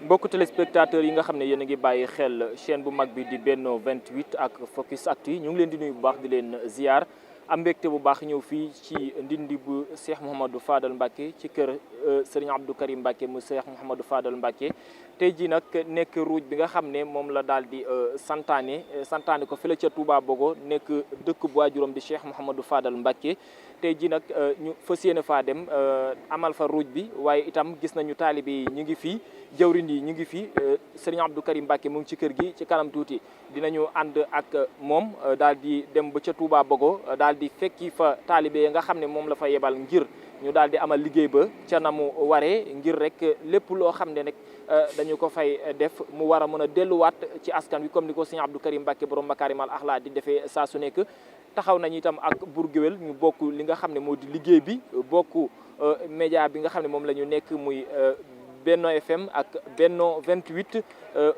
mbokku téléspectateurs yi nga xam ne yéen a ngi bàyyi xel chaîne bu mag bi di Benno 28 ak Focus Actu ñu ngi leen di nuyu bu baax di leen ziar am mbégte bu baax ñëw fii ci ndindi bu Cheikh Mouhamadou Fadal Mbacké ci kër Serigne Abdou Karim Mbacké mu Cheikh Mouhamadou Fadal Mbacké tey jii nag nekk ruuj bi nga xam ne moom la daal di santaane ko fële ca Touba Bogo nekk dëkk bu waajuram di Cheikh Mouhamadou Fadal Mbacké tey jii nag ñu fas yéene faa dem amal fa ruuj bi waaye itam gis nañu taalibe yi ñu ngi fii jawriñ yi ñu ngi fii Serigne Abdou Karim Mbacké mu ngi ci kër gi ci kanam tuuti dinañu ànd ak moom daal di dem ba ca Touba Bogo daal di fekki fa taalibe yi nga xam ne moom la fa yebal ngir ñu daal di amal liggéey ba ca na mu waree ngir rek lépp loo xam ne nag dañu ko fay def mu war a mën a delluwaat ci askan wi comme ni ko Serigne Abdou Karim Mbacké borom Makarimal Akhlaq di defee saa su nekk taxaw nañu itam ak Bour Gueweul ñu bokk li nga xam ne moo di liggéey bi bokk média bi nga xam ne moom la ñu nekk muy Benno FM ak Benno 28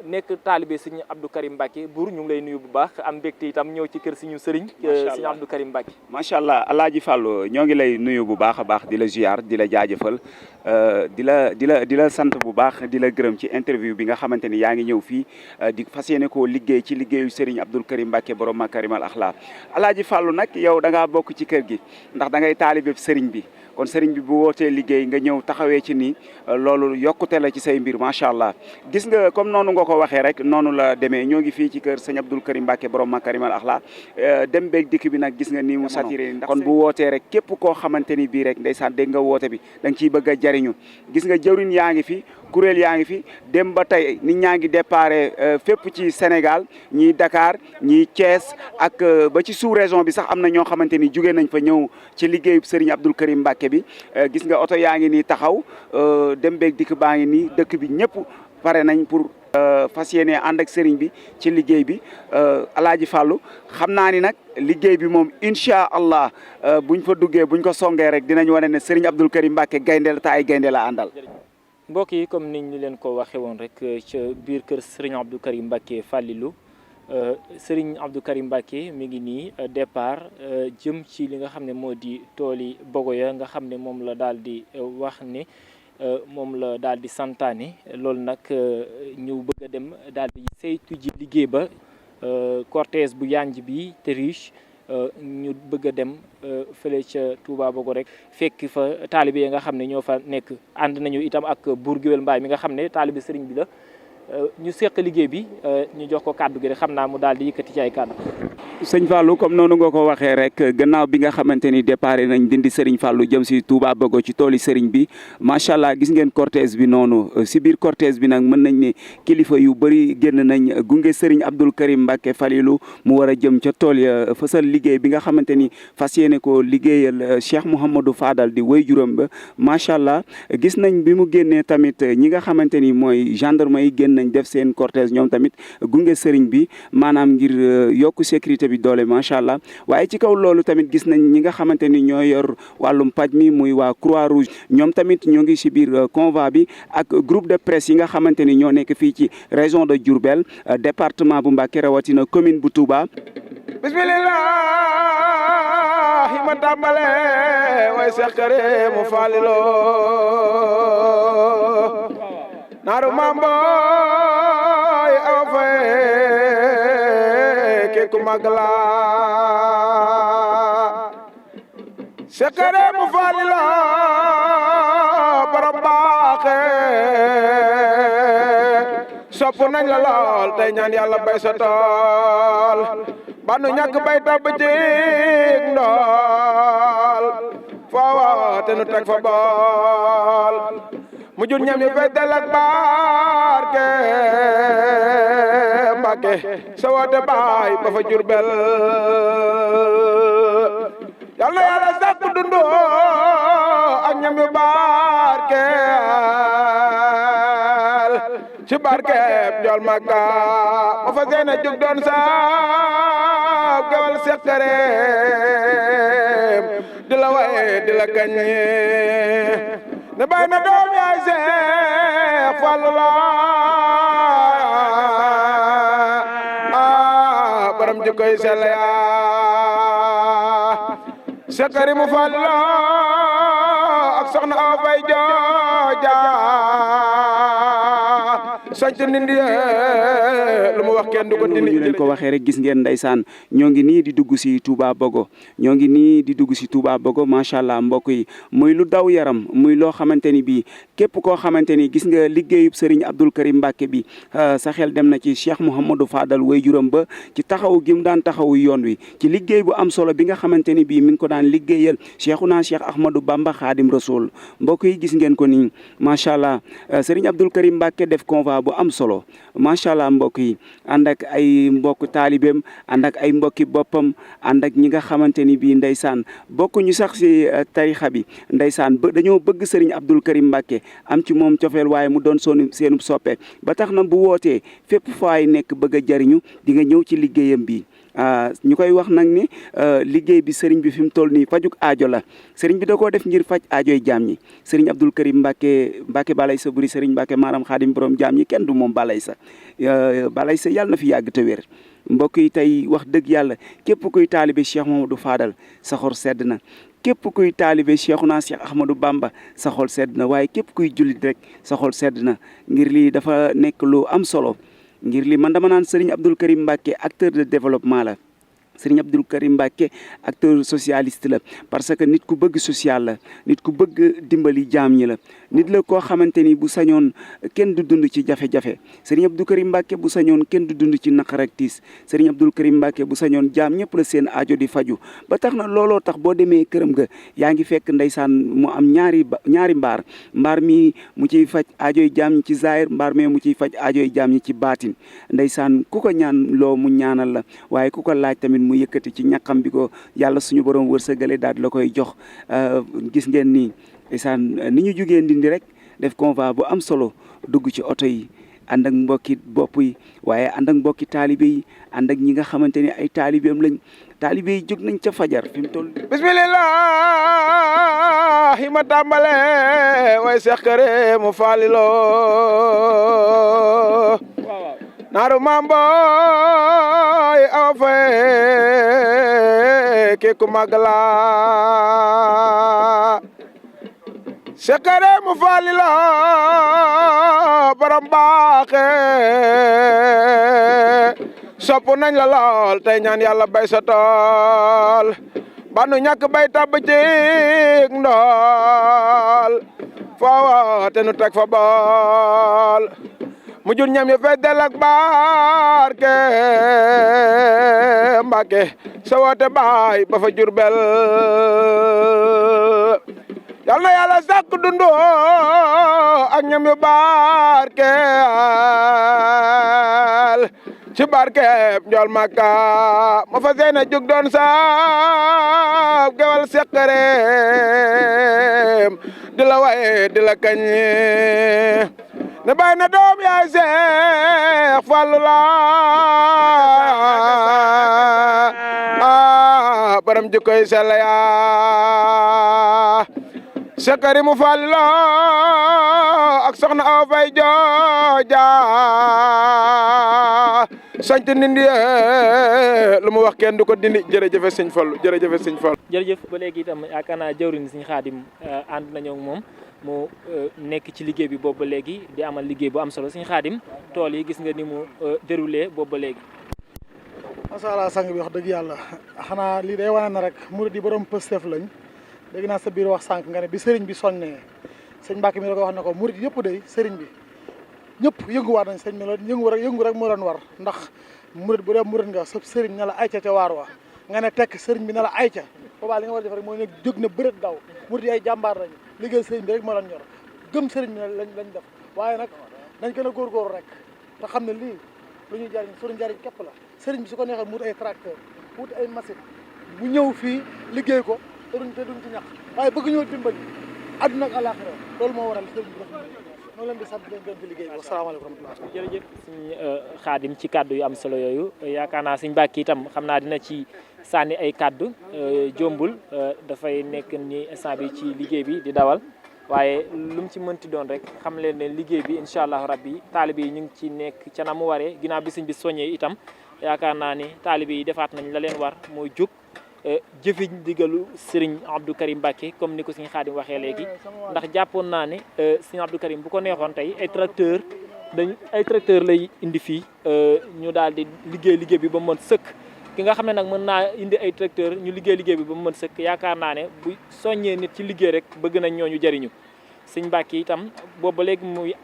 nekk taalibe Serigne Abdou Karim Mbacké Bour ñu ngi lay nuyu bu baax am mbégte itam ñëw ci kër suñu sëriñ Serigne Abdou Karim Mbacké. macha allah Alaaji Fàllu ñoo ngi lay nuyu bu baax a baax di la ziar di la jaajëfal di la sant bu baax di la gërëm ci interview bi nga xamante ni yaa ngi ñëw fii di fas yéene koo liggéey ci liggéeyu Serigne Abdou Karim Mbacké borom Makarimal Akhlaq Alaaji Fàllu nag yow da ngaa bokk ci kër gi ndax da ngay taalibe sëriñ bi kon sëriñ bi bu wootee liggéey nga ñëw taxawee ci nii loolu yokkute la ci say mbir macha allah gis nga comme noonu nga ko waxee rek noonu la demee ñoo ngi fii ci kër sëñ Abdou Karim Mbacké borom Makarimal Akhlaq dem beeg dikk bi nag gis nga ni mu saturé ndax kon bu wootee rek képp koo xamante ni bii rek ndeysaan dégg nga woote bi da nga ciy bëgg a jariñu gis nga jëwriñ yaa ngi fi kuréel yaa ngi fi dem ba tey nit ñaa ngi déparé fépp ci Sénégal ñii Dakar ñii Thiès ak ba ci sous région bi sax am na ñoo xamante ni jugee nañ fa ñëw ci liggéeyu Serigne Abdou Karim Mbacké bi gis nga oto yaa ngi nii taxaw dem beeg dikk baa ngi nii dëkk bi ñëpp pare nañ pour fas yéene ànd ak sëriñ bi ci liggéey bi Alaaji Fàllu xam naa ni nag liggéey bi moom incha allah buñ fa duggee buñ ko songee rek dinañ wane ne Serigne Abdou Karim Mbacké gaynde la te ay gaynde la àndal. mbokk yi comme niñ ñu leen ko waxee woon rek ca biir kër Serigne Abdou Karim Mbacké Fallilou Serigne Abdou Karim Mbacké mi ngi nii départ jëm ci li nga xam ne moo di tooli Bogo ya nga xam ne moom la daal di wax ne moom la daal di santaane loolu nag ñu bëgg a dem daal di saytu ji liggéey ba cortège bu yanj bi te riche ñu bëgg a dem fële ca Touba Bogo rek fekk fa taalibe yi nga xam ne ñoo fa nekk ànd nañu itam ak Bour Gueweul Mbaye mi nga xam ne taalibe sëriñ bi la ñu seq liggéey bi ñu jox ko kàddu gi rek xam naa mu daal di yëkkati ci ay kàddu. sëñ Fallou comme noonu nga ko waxee rek gannaaw bi nga xamante ni départ nañ dindi Serigne Fallou jëm si Touba Bogo ci tooli Serigne bi macha allah gis ngeen cortège bi noonu si biir cortège bi nag mën nañ ne kilifa yu bëri génn nañ gunge Serigne Abdou Karim Mbacké Fallilou mu war a jëm ca tool ya fësal liggéey bi nga xamante ni fas yéene ko liggéeyal Cheikh Mouhamadou Fadal di way juróom ba macha allah gis nañ bi mu génnee tamit ñi nga xamante ni mooy gendarme yi génn nañ def seen cortège ñoom tamit gunge Serigne bi maanaam ngir yokku sécurité bi doole macha allah waaye ci kaw loolu tamit gis nañ ñi nga xamante ni ñoo yor wàllum paj mi muy waa Croix Rouge ñoom tamit ñoo ngi si biir convoi bi ak groupe de presse yi nga xamante ni ñoo nekk fii ci région de Diourbel département bu Mbacké rawatina commune bu Touba. bismillah ma tàmbale way Cheikh Karim mu Fallilou naaru mamboy aw fay ke ku magla Cheikh Karim mu Fallilou borom baaxe sopp nañ la lool tey ñaan yàlla bay sa tool ba nu ñàkk bay tabb ci ndool foo te nu teg fa bool mu jur ñam ñu fay del ak barke Mbacké sa woote baay ba fa Jurbel yal na yàlla sàkk dundu ak ñam yu barkeel ci barkeeb Njool Makka ma fa seena jug doon saab gewal Cheikh Karim di la waye di la kañ ne bay na doom yaay Cheikh Fallou la baram jikkoy sell ya Cheikh Karim mu Fallilou ak soxna Awa Fay jooja sanc nindi lu mu wax kenn du ko dindi. ñu leen ko waxee rek gis ngeen ndeysaan ñoo ngi nii di dugg si Touba Bogo ñoo ngi nii di dugg si Touba Bogo macha allah mbokk yi muy lu daw yaram muy loo xamante ni bii képp koo xamante ni gis nga liggéeyub Serigne Abdoul Karim Mbacké bi sa xel dem na ci Cheikh Mouhamadou Fadal waajuram ba ci taxaw gi mu daan taxawu yoon wi ci liggéey bu am solo bi nga xamante ni bii mi ngi ko daan liggéeyal Cheikhuna Cheikh Ahmadou Bamba Khadim Rasoul mbokk yi gis ngeen ko nii macha allah Serigne Abdoul Karim Mbacké def convoi bu am solo macha allah mbokk yi ànd ak ay mbokk taalibeem ànd ak ay mbokki boppam ànd ak ñi nga xamante ni bii ndeysaan bokkuñu sax si tarixa bi ndeysaan ba dañoo bëgg Serigne Abdoul Karim Mbacké am ci moom cofeel waaye mu doon seenub soppe ba tax na bu wootee fépp faay nekk bëgg a jariñu di nga ñëw ci liggéeyam bi ñu koy wax nag ni liggéey bi sëriñ bi fi mu toll nii fajuk aajo la sëriñ bi da koo def ngir faj aajoy jaam ñi sëriñ Abdoul Karim Mbacké balay sa buri sëriñ Mbacké maaram xaadim borom jaam ñi kenn du moom balay sa yàlla na fi yàgg te wér mbokk yi tey wax dëgg yàlla képp kuy taalibe Cheikh Mamadou Fadal sa xol sedd na képp kuy taalibe Cheikhuna Cheikh Ahmadou Bamba sa xol sedd na waaye képp kuy jullit rek sa xol sedd na ngir lii dafa nekk lu am solo ngir li man dama naan Serigne Abdoul Karim Mbacké acteur de développement la Serigne Abdoul Karim Mbacké acteur socialiste la parce que nit ku bëgg social la nit ku bëgg dimbali jaam ñi la nit la koo xamante ni bu sañoon kenn du dund ci jafe-jafe Serigne Abdoul Karim Mbacké bu sañoon kenn du dund ci naqar ak tiis Serigne Abdoul Karim Mbacké bu sañoon jaam ñëpp la seen aajo di faju ba tax na looloo tax boo demee këram ga yaa ngi fekk ndeysaan mu am ñaari mbaar mi mu ciy faj aajoy jaam ñi ci zahir mbaar mi mu ciy faj aajoy jaam ñi ci baatin ndeysaan ku ko ñaan loo mu ñaanal la waaye ku ko laaj tamit mu yëkkati ci ñaqam bi ko yàlla suñu borom wërsëgale daal la koy jox gis ngeen ni ndeysaan ni ñu jugee Ndindi rek def convoi bu am solo dugg ci oto yi ànd ak mbokki bopp yi waaye ànd ak mbokki taalibe yi ànd ak ñi nga xamante ni ay taalibeem lañ taalibe yi jóg nañ ca fajar fi mu toll. bismillah ma tàmbale way Seex Karim mu faaliloo naaru maam booy awa fay ke ku magla Seex Karim mu faaliloo borom baaxe sopp nañ la lool tey ñaan yàlla bay sa tool ba nu ñàkk bay tabb ci ndool foo te nu teg fa bool mu jur ñam yi fees del ak barke Mbàkke sa woote baay ba fa Jurbel yal na yàlla sàkk dundu ak ñam yu barkeel ci barkeeb njool Makka ma fa seen a jug doon saab gewal Seex Karim di la waye di la kañ ne bay na doom yaay Seex Fallu la baram jikkoy sell yaa Seex Karim mu Fallu la ak soxna Awa Fay jooja sant Ndindi lu mu wax kenn du ko dindi jërëjëf sëñ Fallu jërëjëf sëñ Fallu jërëjëf ba léegi itam yaakaar naa jawriñ sëñ Xaadim ànd nañoo ak moom mu nekk ci liggéey bi boobu ba léegi di amal liggéey bu am solo sëñ Xaadim tool yi gis nga ni mu déroulé boobu ba léegi. macha allah sang bi wax dëgg yàlla xanaa lii day wane na rek murid yi borom Pastef lañ dégg naa sa biir wax sànq nga ne bi sëriñ bi soññee sëñ Mbàkke mi la ko wax ne ko murid yëpp day sëriñ bi ñëpp yënguwaat nañ sëñ mi la yëngu rek moo doon war ndax murid bu dee murid nga sa sëriñ ne la ayca ca waar wa nga ne tekk sëriñ bi ne la ayca boobaa li nga war a def rek mooy ne jóg na bërët daw murid yi ay jàmbaar lañu liggéey sëriñ bi rek moo leen ñor gëm sëriñ bi lañ def waaye nag dañ gën a góorgóorlu rek te xam ne lii lu ñuy jariñ suñu njariñ képp la sëriñ bi su ko neexee mu wut ay tracteur wut ay machine bu ñëw fii liggéey ko te duñ ci ñax waaye bëgg ñoo dimbali àdduna ak àllaaxira loolu moo waral sëriñ bi def noonu leen di sant leen gën ci liggéey bi asalaamaaleykum wa rahmatulah jërëjëf suñ Xaadim ci kàddu yu am solo yooyu yaakaar naa suñ Mbàkke itam xam naa dina ci sànni ay kàddu jombul dafay nekk ni instant bi ci liggéey bi di dawal waaye lu mu ci mënti doon rek xam leen ne liggéey bi incha allah rabbi taalibe yi ñu ngi ci nekk ca na mu waree ginnaaw bi sëñ bi soññee itam yaakaar naa ni taalibe yi defaat nañ la leen war mooy jóg jëfi ndigalu Serigne Abdou Karim Mbacké comme ni ko Serigne Khadim waxee léegi ndax jàppoon naa ne Serigne Abdou Karim bu ko neexoon tey ay tracteur ay tracteur lay indi fii ñu daal di liggéey bi ba mu mën sëkk ki nga xam ne nag mën naa indi ay tracteur ñu liggéey bi ba mu mën sëkk yaakaar naa ne bu soññee nit ci liggéey rek bëgg nañ ñooñu jariñu sëñ Mbacke itam boobu ba léegi muy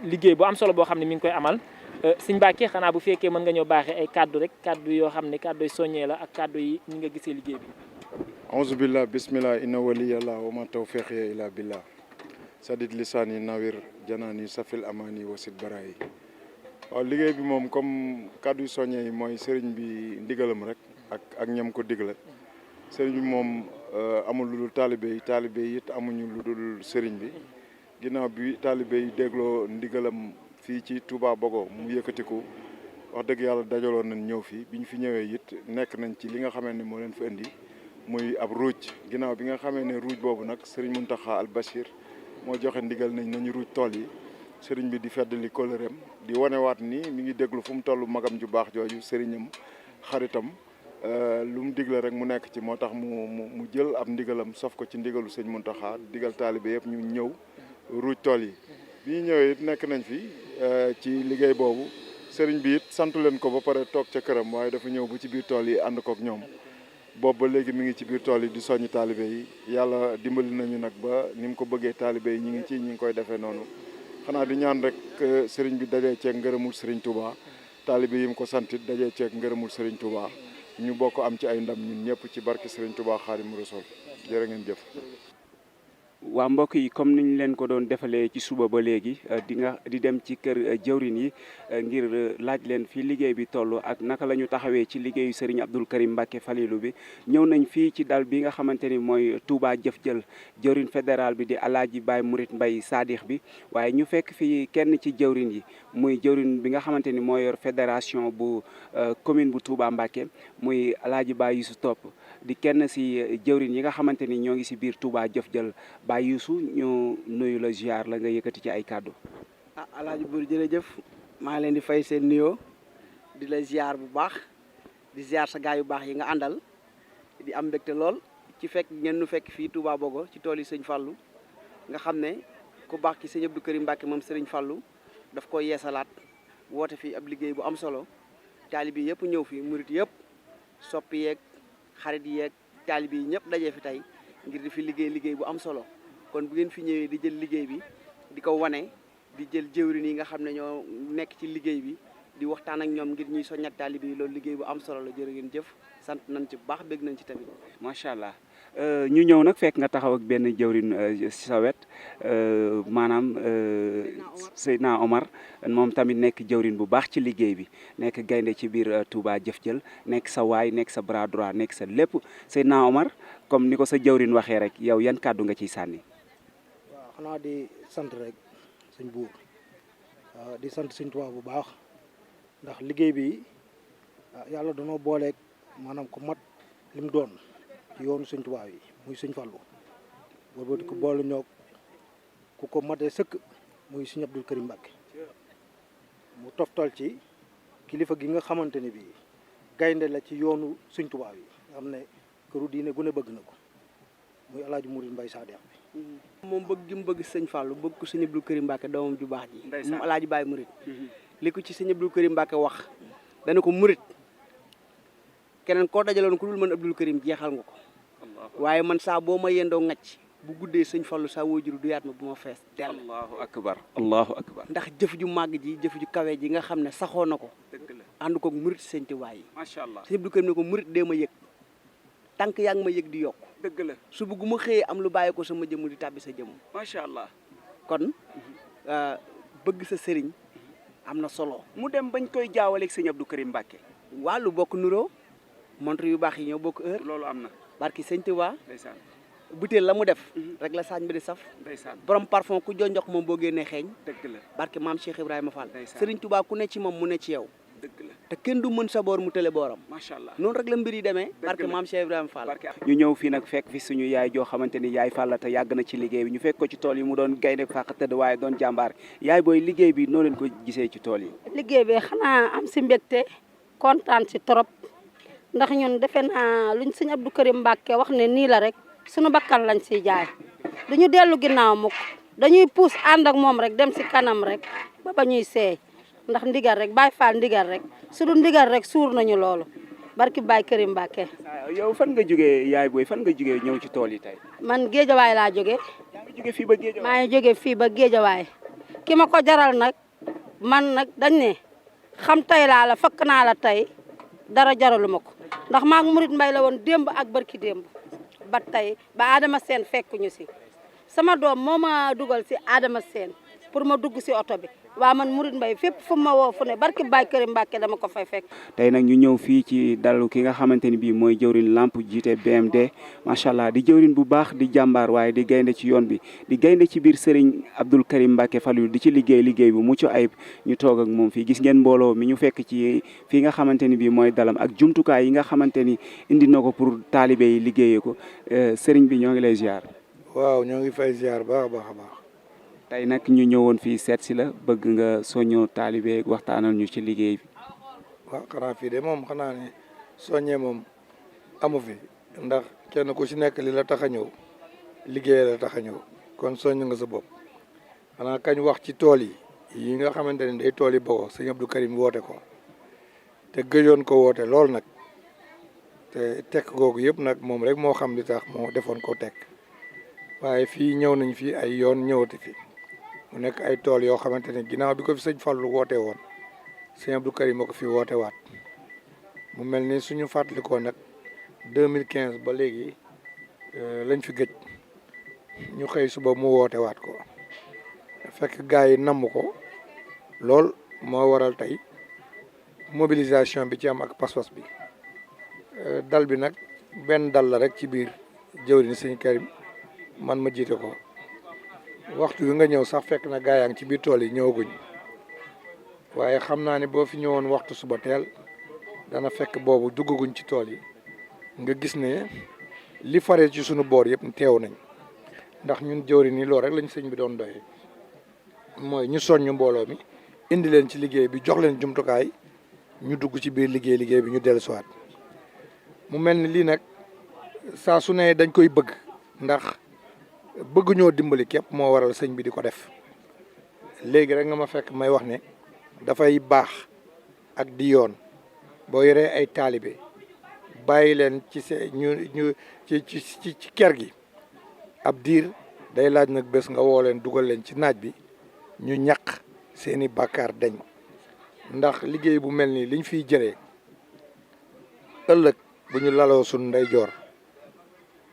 liggéey bu am solo boo xam ne mi ngi koy amal sëñ Mbacke xanaa bu fekkee mën nga ñoo baaxee ay kaddu rek kaddu yoo xam ne kaddu yu soññee la ak kaddu yi ñi nga gisee liggéey bi. auzu billah bismillah inna waliyallah wa ma tawfiqiya illa billah sadid lisaani nawir janaani safil amaani wasit barayi waaw liggéey bi moom comme kaddu yu soññee yi mooy sëriñ bi ndigalam rek ak ñam ko digle sëriñ bi moom amul lu dul taalibe yi it amuñu lu dul sëriñ bi ginnaaw bi taalibe yi dégloo ndigalam fii ci Touba Bogo mu yëkkatiku wax dëgg yàlla dajaloon nañ ñëw fii bi ñu fi ñëwee it nekk nañ ci li nga xamee ne moo leen fi indi muy ab ruuj ginnaaw bi nga xamee ne ruuj boobu nag sëriñ Mountakha Al Bachir moo joxe ndigal nañu ruuj tool yi sëriñ bi di feddali kóllëreem di wanewaat ni mi ngi déglu fu mu toll magam ju baax jooju sëriñam xaritam lu mu digle rek mu nekk ci moo tax mu jël ab ndigalam sof ko ci ndigalu sëñ Mountakha digal taalibe yëpp ñu ñëw ruuj tool yi bi ñu ñëwee it nekk nañ fi ci liggéey boobu sëriñ bi it santu leen ko ba pare toog ca këram waaye dafa ñëw ba ci biir tool yi ànd kook ñoom boobu ba léegi mi ngi ci biir tool yi di soññ taalibe yi yàlla dimbali nañu nag ba ni mu ko bëggee taalibe yi ñi ngi koy defee noonu xanaa di ñaan rek sëriñ bi dajee ceeg ngërëmul sëriñ Touba taalibe yi mu ko santit dajee ceeg ngërëmul sëriñ Touba ñu bokk am ci ay ndam ñun ñëpp ci barke sëriñ Touba Xaadimu Rasuul jërë ngeen jëf. waa mbokk yi comme niñ leen ko doon defalee ci suba ba léegi di dem ci kër jëwrin yi ngir laaj leen fii liggéey bi toll ak naka la ñu taxawee ci liggéeyu Serigne Abdoul Karim Mbacke Falilou bi ñëw nañ fii ci dal bi nga xamante ni mooy Touba jëf jël jëwrin fédéral bi di Alaaji Baye Mourid Mbaye Sadikh bi waaye ñu fekk fii kenn ci jëwrin yi muy jëwrin bi nga xamante ni moo yor fédération bu commune bu Touba Mbacke muy Alaaji Baye Youssou Top di kenn si jëwrin yi nga xamante ni ñoo ngi si biir Touba jëf jël Baye Youssou ñu nuyu la ziar la nga yëkkati ci ay kàddu. Alaaji Buur jërëjëf maa ngi leen di fay seen nuyoo di la ziar bu baax di ziar sa gaay yu baax yi nga àndal di am mbégte lool ci fekk ngeen nu fekk fii Touba Bogo ci tool yi sëñ Fallou nga xam ne ku baax ki sëñ Abdou Karim Mbacke moom sëriñ Fallou daf koy yeesalaat woote fii ab liggéey bu am solo taalibe yi yëpp ñëw fi murit yëpp soppi yeeg xarit yeeg taalibe yi ñëpp dajee fi tey ngir di fi liggéey bu am solo kon bu ngeen fi ñëwee di jël liggéey bi di ko wane di jël jëwrin yi nga xam ne ñoo nekk ci liggéey bi di waxtaan ak ñoom ngir ñuy soññat taalibe yi loolu liggéey bu am solo la jërë ngeen jëf sant nañ ci bu baax bégg nañ ci tamit. macha allah ñu ñëw nag fekk nga taxaw ak benn jëwrin si sa wet maanaam Seydina Omar moom tamit nekk jëwrin bu baax ci liggéey bi nekk gaynde ci biir Touba jëf jël nekk sa waay nekk sa bras droit nekk sa lépp Seydina Omar comme ni ko sa jëwrin waxee rek yow yan kàddu nga ciy sànni. waaw xanaa di sant rek sëñ buur di sant sëñ Touba bu baax ndax liggéey bi yàlla danoo booleeg maanaam ko mat lim doon ci yoonu sëñ Touba yi muy sëñ Fallou boobu di ko boole ñoo ku ko matee sëkk muy sëñ Abdoul Karim Mbacke mu toftal ci kilifa gi nga xamante ne bii gaynde la ci yoonu sëñ Touba yi nga xam ne këru diine gu ne bëgg na ko muy Alaaji Mourid Mbaye Sadikh bi moom bëgg gi mu bëgg sëñ Fallou bëgg ko sëñ Abdoul Karim Mbacke doomam ju baax ji moom Alaaji Baye Mourid li ko ci sëñ Abdoul Karim Mbacke wax dana ko Mourid keneen koo dajaloon ku dul mën Abdoul Karim jeexal nga ko waaye man saa boo ma yendoo ngacc bu guddee sëñ Fallou saa woojuru du yaat ma bu ma fees dell. allahu akbar allahu akbar. ndax jëf ju màgg ji jëf ju kawe ji nga xam ne saxoo na ko. dëgg la ànd koog murit sëñ Tuubaa yi. macha allah sëñ Abdou Karim ne ko murit dee ma yëg tànk yaa ngi ma yëg di yokk. dëgg la su bëgg ma xëyee am lu bàyyi ko sama jëmm di tàbbi sa jëmm. macha allah kon bëgg sa sëriñ am na solo. mu dem bañ koy jaawaleeg sëñ Abdou Karim Mbacke. wàllu bokk nuroo montre yu baax yi ñoo bokk heure. loolu am na. barki sëñ Tuubaa. ndeysaan. butéel la mu def rek la saañ bi di saf. ndeysaan. borom parfum ku jonjox moom boo génnee xeeñ. dëgg la barke maam Cheikh Ibrahima Fall. ndeysaan. Sëriñ Tuubaa ku ne ci moom mu ne ci yow. dëgg la te kenn du mën sa boor mu tële booram. macha allah noonu rek la mbir yi demee. dëgg barke la maam Cheikh Ibrahima Fall. ñu ñëw fii nag fekk fi suñu yaay joo xamante ni yaay Fall te yàgg na ci liggéey bi ñu fekk ko ci tool yi mu doon gaynde fàq tëdd waaye doon jàmbaar yaay booy liggéey bi noo leen ko gisee ci tool yi. liggéey bi xanaa am si mbégte kontaan si trop ndax ñun defe naa luñ sëñ Abdou Karim Mbacke wax ne nii la rek suñu bakkan lañ siy jaay duñu dellu ginnaaw mukk dañuy puus ànd ak moom rek dem si kanam rek ba ñuy seey ndax ndigal rek Baay Faal ndigal rek su du ndigal rek suur nañu loolu barki Baay Karim Mbàkke. yow fan nga jógee yaay booy fan nga jógee ñëw ci tool yi tey. man Géejawaay laa jóge. yaa ngi jógee fii ba Géejawaay. maa ngi jóge fii ba Géejawaay ki ma ko jaral nag man nag dañ ne xam tey laa la fekk naa la tey dara jaralu ma ko ndax maa ngi Murit Mbay la woon démb ak barki démb ba tey ba Adama Seen fekkuñu si sama doom moo ma dugal si Adama Seen pour ma dugg si oto bi waa man Murit Mbay fépp fu ma woo fu ne barki Baay Karim Mbàkke dama ko fay fekk. tey nag ñu ñëw fii ci dalu ki nga xamante ni bii mooy jëwrin Lamp jiite BMD macha allah di jëwrin bu baax di jàmbaar waaye di gaynde ci yoon bi di gaynde ci biir Serigne Abdou Karim Mbacke Falilou di ci liggéey bu mucc ayib ñu toog ak moom fii gis ngeen mbooloo mi ñu fekk ci fii nga xamante ni bii mooy dalam ak jumtukaay yi nga xamante ni indi na ko pour taalibe yi liggéeyee ko Serigne bi ñoo ngi lay ziar. waaw ñoo ngi fay ziar baax a baax a baax. tey nag ñu ñëwoon fii seet si la bëgg nga soññoo taalibe waxtaanal ñu ci liggéey bi. waaw xanaa fii de moom xanaa ne soññee moom amu fi ndax kenn ku ci nekk li la tax a ñëw liggéey la tax a ñëw kon soññ nga sa bopp xanaa kañ wax ci tool yi nga xamante ne day tool yi Bogo sëñ Abdou Karim woote ko te gëjoon ko woote lool nag te tekk googu yëpp nag moom rek moo xam li tax moo defoon ko tekk waaye fii ñëw nañ fi ay yoon ñëwati fi mu nekk ay tool yoo xamante ne ginnaaw bi ko fi sëñ Fallou woote woon sëñ Abdou Karim moo ko fi woote waat mu mel ni suñu fàttalikoo nag 2015 ba léegi lañ fi gëj ñu xëy suba mu woote waat ko fekk gars yi namm ko lool moo waral tey mobilisation bi ci am ak pas-pas bi dal bi nag benn dal la rek ci biir jëwriñ sëñ Karim man ma jiite ko waxtu wi nga ñëw sax fekk na gaa yaa ngi ci biir tool yi ñëwaguñ waaye xam naa ne boo fi ñëwoon waxtu suba teel dana fekk boobu duggaguñ ci tool yi nga gis ne li faree ci sunu boor yëpp teew nañ ndax ñun jëwri ni loolu rek lañ sëñ bi doon doyee mooy ñu soññ mbooloo mi indi leen ci liggéey bi jox leen jumtukaay ñu dugg ci biir liggéey bi ñu dellu siwaat mu mel ni lii nag saa su ne dañ koy bëgg ndax bëgg ñoo dimbali képp moo waral sëñ bi di ko def léegi rek nga ma fekk may wax ne dafay baax ak di yoon boo yoree ay taalibe bàyyi leen ci ci kër gi ab diir day laaj nag bés nga woo leen dugal leen ci naaj bi ñu ñaq seeni bàkkaar dañ ndax liggéey bu mel nii liñ fiy jëlee ëllëg bu ñu laloo suñ ndeyjoor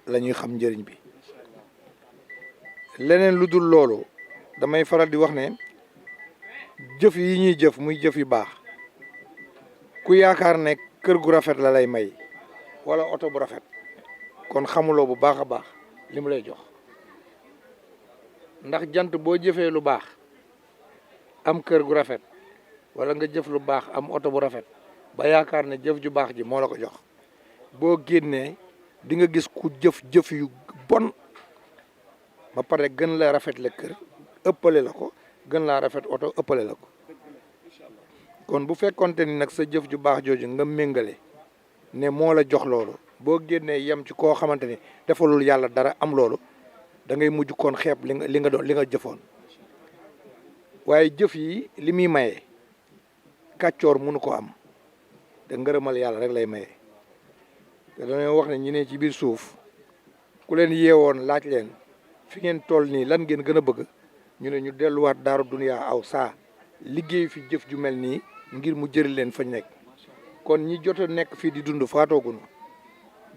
la ñuy xam njëriñ bi leneen lu dul loolu damay faral di wax ne jëf yi ñuy jëf muy jëf yu baax ku yaakaar ne kër gu rafet la lay may wala oto bu rafet kon xamuloo bu baax a baax li mu lay jox ndax jant boo jëfee lu baax am kër gu rafet wala nga jëf lu baax am oto bu rafet ba yaakaar ne jëf ju baax ji moo la ko jox boo génnee di nga gis ku jëf yu bon ba pare gën la rafet la kër ëppale la ko gën laa rafet oto ëppale la ko kon bu fekkonte ni nag sa jëf ju baax jooju nga méngale ne moo la jox loolu boo génnee yem ci koo xamante ni defalul yàlla dara am loolu da ngay mujj koon xeeb li nga jëfoon waaye jëf yi li muy maye kàccoor mënu ko am te ngërëmal yàlla rek lay maye te dañoo wax ne ñi ne ci biir suuf ku leen yeewoon laaj leen fi ngeen toll nii lan ngeen gën a bëgg ñu ne ñu delluwaat daaru duniyaa aw saa liggéey fi jëf ju mel nii ngir mu jëri leen fañ nekk kon ñi jot a nekk fii di dund faatoogunu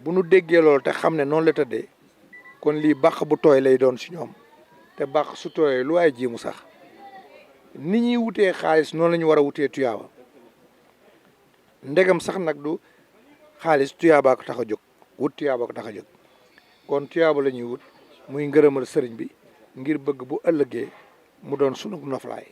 bu nu déggee loolu te xam ne noonu la tëddee kon lii bàq bu tooy lay doon si ñoom te bàq su tooyee lu waaye ji mu sax ni ñuy wutee xaalis noonu la ñu war a wutee tuyaaba ndegam sax nag du xaalis tuyaabaa ko tax a jóg wut tuyaaba ko tax a jóg kon tuyaaba la ñuy wut muy ngërëmal sëriñ bi ngir bëgg bu ëllëgee mu doon sunu noflaay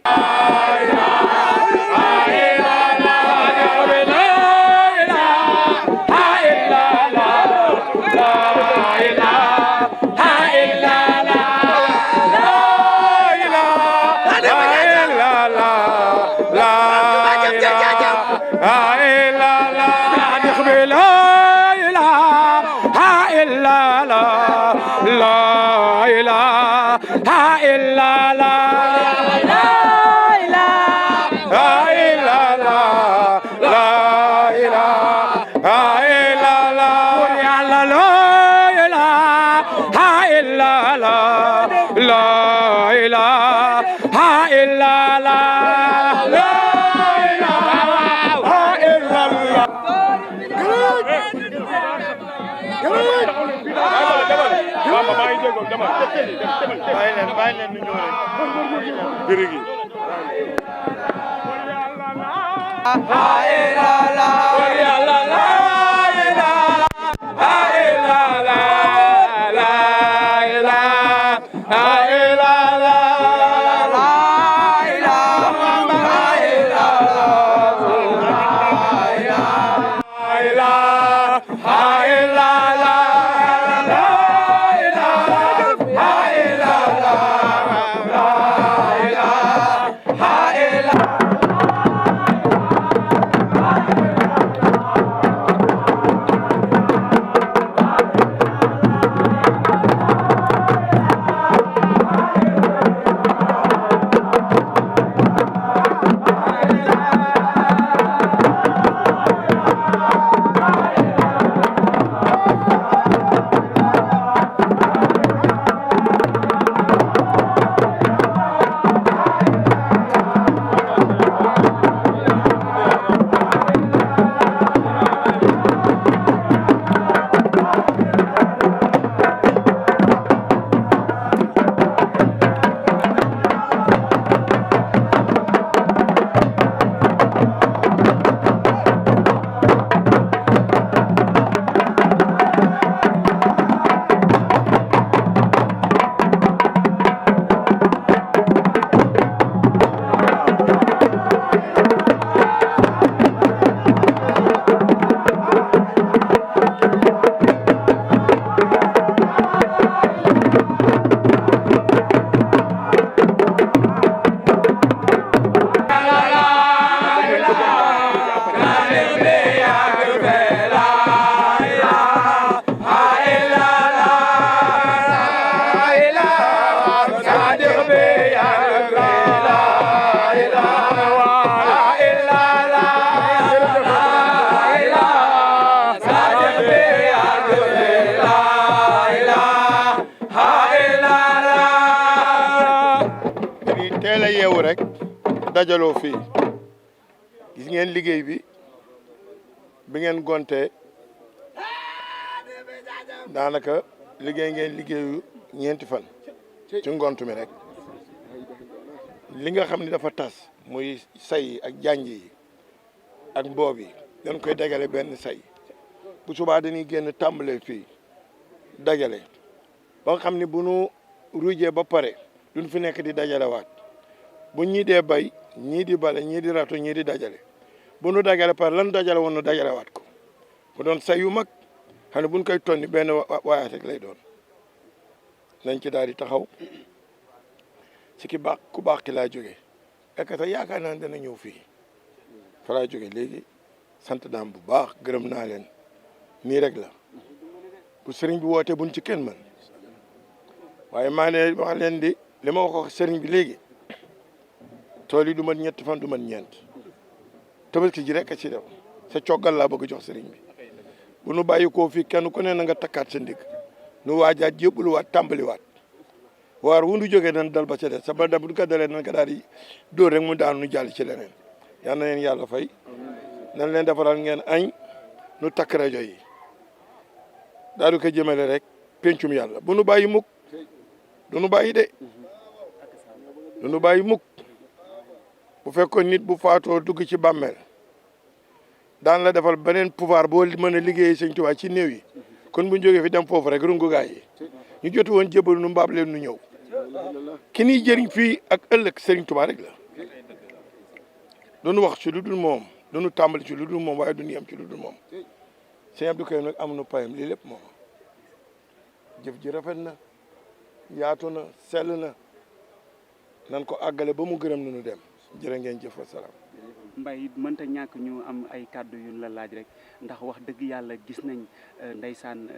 la إلا الله لا إله إلا الله لا إله إلا الله teel a yeewu rek dajaloo fii gis ngeen liggéey bi ngeen gontee daanaka liggéey ngeen liggéeyu ñeenti fan ci ngont mi rek li nga xam ne dafa tas muy say ak janj yi ak mboob yi dañ koy dagale benn say bu subaa dañuy génn tàmbale fii dajale ba nga xam ne bu nu ruujee ba pare duñ fi nekk di dajalewaat bu ñii dee bay ñii di bale ñii di ratu ñii di dajale bu nu dajale pare lan dajale woon nu dajalewaat ko bu doon say yu mag xam ne buñ koy tonni benn waayaat rek lay doon nañ ci daal di taxaw ci ki baax ku baax ki laa jógee ekata yaakaar naa dana ñëw fii fa laa jógee léegi sant naam bu baax gërëm naa leen nii rek la bu sëriñ bi wootee buñ ci kenn mën waaye maa ne wax leen di li ma wax sëriñ bi léegi tool yi du mat ñetti fan du mat ñeent tabaski ji rek a ci def sa coggal laa bëgg jox sëriñ bi bu nu bàyyi koo fii kenn ku ne na nga takkaat sa ndig nu waajaat yëppuluwaat tàmbaliwaat waar wu nu jógee nan dal ba ca des sa ba bu ko dalee nan ko daal di dóor rek mu daanu nu jàll ci leneen yal na leen yàlla fay nan leen defaral ngeen añ nu takk rajo yi daal di ko jëmale rek pencum yàlla bu nu bàyyi mukk du nu bàyyi de du nu bàyyi mukk bu fekkoon nit bu faatoo dugg ci bàmmeel daan la defal beneen pouvoir boo mën a liggéeyee Sëñ Tuubaa ci néew yi kon bu ñu jógee fi dem foofu rek rungu gaay yi ñu jotu woon jébal nu mbaab leen nu ñëw ki niy jëriñ fii ak ëllëg Sëriñ Tuubaa rek la duñu wax ci lu dul moom duñu tàmbali ci lu dul moom waaye duñu yem ci lu dul moom Sëñ Abdou Karim nag amuñu payam lii lépp moom jëf ji rafet na yaatu na sell na nan ko àggale ba mu gërëm nu dem jërë ngeen jëf wa salaam. Mbaye mënta ñàkk ñu am ay kàddu yu la laaj rek ndax wax dëgg yàlla gis nañ ndeysaan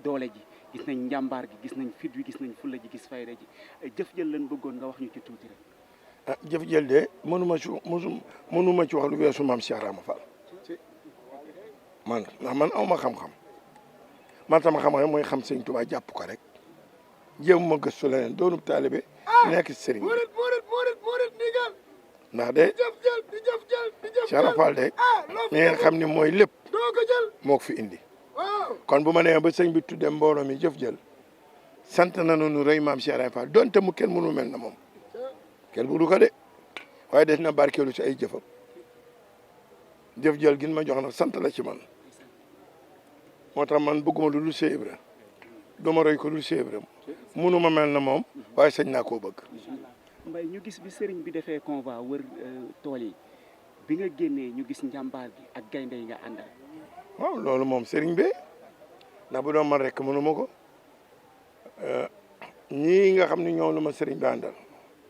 doole ji gis nañ njàmbaar gi gis nañ fit wi gis nañ fulla ji gis fayda ji jëf jël leen bëggoon nga wax ñu ci tuuti rek. ah jëf jël de mënuma ci wax lu weesu maam Cheikh Rama Fall man ndax man aw ma xam-xam man sama xam-xam mooy xam Sëñ Tuubaa jàpp ko rek jéemuma gëstu leneen doonub taalibe nekk ci sëriñ bi ndax de Cheikh Rafal de mi ngeen xam ni mooy lépp moo ko fi indi kon bu ma nee ba sëñ bi tudde mbooloo mi jëf jël sant nañu nu rëy maam Cheikh Rafal donte mu kenn mënu mel na moom kenn bu du ko de waaye des na barkeelu ci ay jëfam jëf jël gin ma jox nag sant la ci man moo tax man bëgguma lu dul Cheikh Ibra duma roy ko lu Cheikh Ibra mënu ma mel na moom waaye sañ naa koo bëgg. Mbaye ñu gis bi sëriñ bi defee convoi wër tool yi bi nga génnee ñu gis njàmbaar gi ak gaynde yi nga àndal. waaw loolu moom sëriñ bi ndax bu doon man rek mënu ma ko ñii nga xam ne ñoom la ma sëriñ bi àndal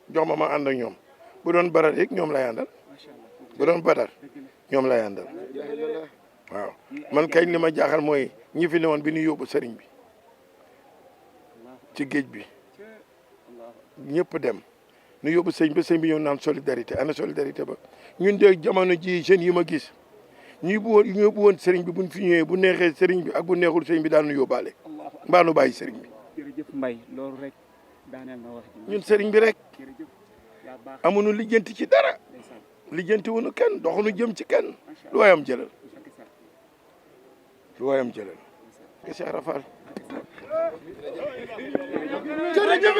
jox ma ànd ak ñoom bu doon barat rek ñoom lay àndal bu doon badar ñoom lay àndal waaw man kay li ma jaaxal mooy ñi fi ne woon bi ñu yóbbu sëriñ bi ci géej bi ñëpp dem nu yóbbu sëñ ba sëñ bi ñëw naan solidarité ana solidarité ba ñun de jamono ji jeunes yi ma gis ñu yóbbu woon sëriñ bi buñ fi ñëwee bu neexee sëriñ bi ak bu neexul sëriñ bi daan nu yóbbaale mbaa nu bàyyi sëriñ bi. jërëjëf Mbaye loolu rek daaneel ma wax ñun sëriñ bi rek amuñu lijjanti ci dara lijjanti wuñu kenn doxuñu jëm ci kenn lu waayam jëlal lu waayam jëlal. Cheikh Rafal. jërëjëf